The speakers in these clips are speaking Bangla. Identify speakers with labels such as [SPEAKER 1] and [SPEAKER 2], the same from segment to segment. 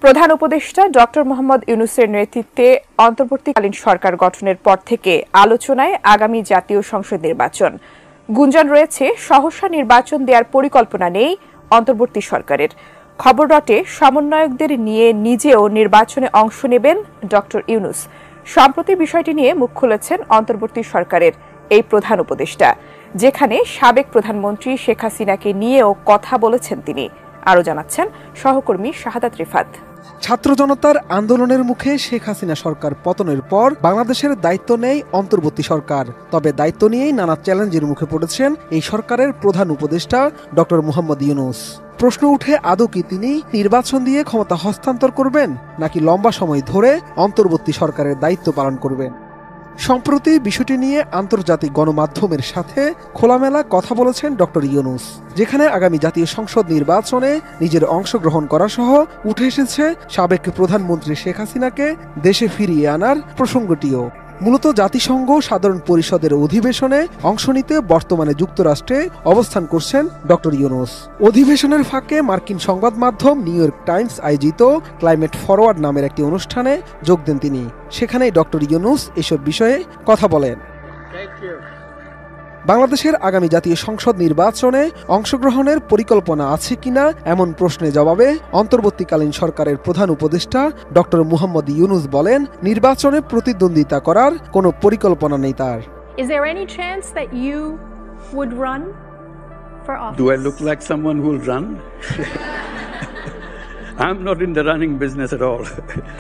[SPEAKER 1] প্রধান উপদেষ্টা ডক্টর মোহাম্মদ ইউনূসের নেতৃত্বে অন্তর্বর্তীকালীন সরকার গঠনের পর থেকে আলোচনায় আগামী জাতীয় সংসদ নির্বাচন। গুঞ্জন রয়েছে সহসা নির্বাচন দেওয়ার পরিকল্পনা নেই অন্তর্বর্তী সরকারের। খবর রটে সমন্বয়কদের নিয়ে নিজেও নির্বাচনে অংশ নেবেন ডক্টর ইউনূস। সম্প্রতি বিষয়টি নিয়ে মুখ খুলেছেন অন্তর্বর্তী সরকারের এই প্রধান উপদেষ্টা, যেখানে সাবেক প্রধানমন্ত্রী শেখ হাসিনাকে নিয়েও কথা বলেছেন তিনি। আরও জানাচ্ছেন সহকর্মী শাহাদাত রিফাত।
[SPEAKER 2] ছাত্র জনতার আন্দোলনের মুখে শেখ হাসিনা সরকার পতনের পর বাংলাদেশের দায়িত্ব নেই অন্তর্বর্তী সরকার। তবে দায়িত্ব নিয়েই নানা চ্যালেঞ্জের মুখে পড়েছেন এই সরকারের প্রধান উপদেষ্টা ডক্টর মোহাম্মদ ইউনূস। প্রশ্ন উঠে আদৌ কি তিনি নির্বাচন দিয়ে ক্ষমতা হস্তান্তর করবেন, নাকি লম্বা সময় ধরে অন্তর্বর্তী সরকারের দায়িত্ব পালন করবেন? সম্প্রতি বিষয়টি নিয়ে আন্তর্জাতিক গণমাধ্যমের সাথে খোলামেলা কথা বলেছেন ডক্টর ইউনূস, যেখানে আগামী জাতীয় সংসদ নির্বাচনে নিজের অংশগ্রহণ করা সহ উঠে এসেছে সাবেক প্রধানমন্ত্রী শেখ হাসিনাকে দেশে ফিরিয়ে আনার প্রসঙ্গটিও। মূলত জাতিসংঘ সাধারণ পরিষদের অধিবেশনে অংশ নিতে বর্তমানে যুক্তরাষ্ট্রে অবস্থান করছেন ডক্টর ইউনূস। অধিবেশনের ফাঁকে মার্কিন সংবাদ মাধ্যম নিউ ইয়র্ক টাইমস আয়োজিত ক্লাইমেট ফরওয়ার্ড নামের একটি অনুষ্ঠানে যোগ দেন তিনি। সেখানেই ডক্টর ইউনূস এসব বিষয়ে কথা বলেন। বাংলাদেশের আগামী জাতীয় সংসদ নির্বাচনে অংশগ্রহণের পরিকল্পনা আছে কিনা এমন প্রশ্নের জবাবে অন্তর্বর্তীকালীন সরকারের প্রধান উপদেষ্টা ডক্টর মোহাম্মদ ইউনূস বলেন, নির্বাচনে প্রতিদ্বন্দ্বিতা করার কোনো পরিকল্পনা নেই তার।
[SPEAKER 3] Is there any chance that you would run for office?
[SPEAKER 4] Do I look like someone who will run? I'm not in the running business at all.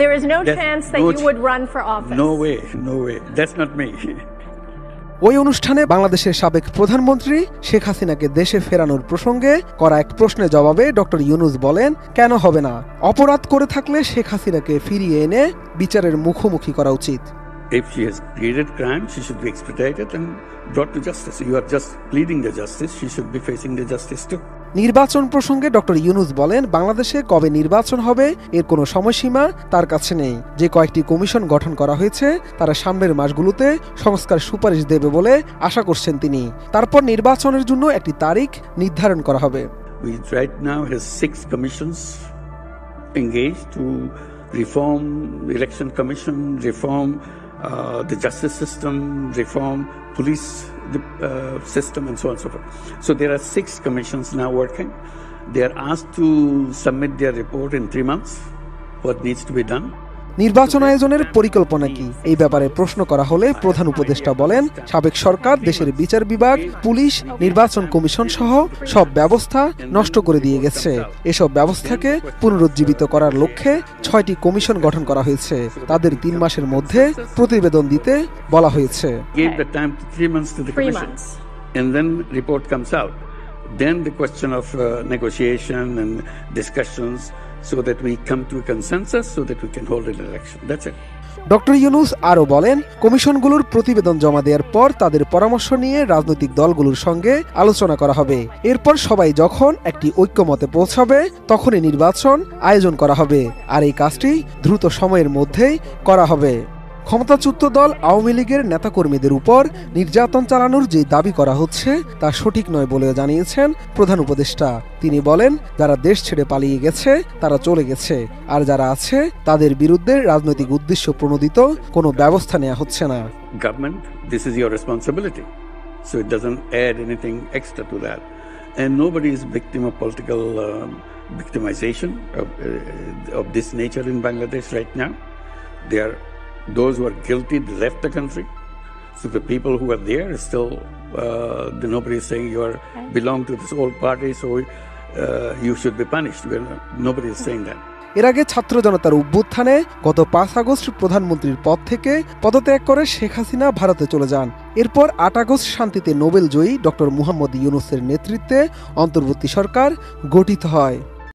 [SPEAKER 3] There is no chance that you would run for office?
[SPEAKER 4] No way, no way. That's not me.
[SPEAKER 2] ওই অনুষ্ঠানে বাংলাদেশের সাবেক প্রধানমন্ত্রী শেখ হাসিনাকে দেশে ফেরানোর প্রসঙ্গে করা এক প্রশ্নের জবাবে ডক্টর ইউনূস বলেন, কেন হবে না? অপরাধ করে থাকলে শেখ হাসিনাকে ফিরিয়ে এনে বিচারের মুখোমুখি করা উচিত।
[SPEAKER 4] If she has committed crime, she should be expedited and brought to justice. You are just pleading the justice. She should be facing the justice too.
[SPEAKER 2] নির্বাচন প্রসঙ্গে ডক্টর ইউনূস বলেন, বাংলাদেশে কবে নির্বাচন হবে এর কোনো সময়সীমা তার কাছে নেই। যে কয়েকটি কমিশন গঠন করা হয়েছে তারা সামনের মাসগুলোতে সংস্কার সুপারিশ দেবে বলে আশা করছেন তিনি। তারপর নির্বাচনের জন্য একটি তারিখ নির্ধারণ করা হবে।
[SPEAKER 4] We right now has 6 commissions engaged to reform the election commission, reform the justice system, reform police system, and so on and so forth. So there are 6 commissions now working. They are asked to submit their report in 3 months, what needs to be done.
[SPEAKER 2] নির্বাচন আয়োজনের পরিকল্পনা কি, এই ব্যাপারে প্রশ্ন করা হলে প্রধান উপদেষ্টা বলেন, সাবেক সরকার দেশের বিচার বিভাগ, পুলিশ, নির্বাচন কমিশন সহ সব ব্যবস্থা নষ্ট করে দিয়ে গেছে। এসব ব্যবস্থাকে পুনরুজ্জীবিত করার লক্ষ্যে 6টি কমিশন গঠন করা হয়েছে। তাদের 3 মাসের মধ্যে প্রতিবেদন দিতে বলা হয়েছে।
[SPEAKER 4] And then report comes out. Then the question of negotiation and discussions so that we come to a consensus so that we can hold an election. That's it.
[SPEAKER 2] Doctor Yunus আরও বলেন, কমিশনগুলোর প্রতিবেদন জমা দেওয়ার পর তাদের পরামর্শ নিয়ে রাজনৈতিক দলগুলোর সঙ্গে আলোচনা করা হবে। এরপর সবাই যখন একটি ঐক্যমতে পৌঁছাবে তখনই নির্বাচন আয়োজন করা হবে, আর এই কাজটি দ্রুত সময়ের মধ্যেই করা হবে। ক্ষমতাচ্যুত দল আওয়ামী লীগের নেতাকর্মীদের উপর নির্যাতন চালানোর যে দাবি করা হচ্ছে তা সঠিক নয় বলে জানিয়েছেন প্রধান উপদেষ্টা। তিনি বলেন, যারা দেশ ছেড়ে পালিয়ে গেছে তারা চলে গেছে, আর যারা আছে তাদের বিরুদ্ধে রাজনৈতিক উদ্দেশ্য প্রণোদিত কোনো ব্যবস্থা নেওয়া হচ্ছে না।
[SPEAKER 4] Government, this is your responsibility, so it doesn't add anything extra to that, and nobody is victim of political victimization of this nature in Bangladesh right now. They are those who are guilty left the country. So the people who are there still, nobody is saying you belong to this old party, so you should be punished. Nobody is saying that.
[SPEAKER 2] এর আগে ছাত্র জনতার অভ্যুত্থানে গত 5 আগস্ট প্রধানমন্ত্রীর পদ থেকে পদত্যাগ করে শেখ হাসিনা ভারতে চলে যান। এরপর 8 আগস্ট শান্তিতে নোবেল জয়ী ডক্টর মোহাম্মদ ইউনূসের নেতৃত্বে অন্তর্বর্তী সরকার গঠিত হয়।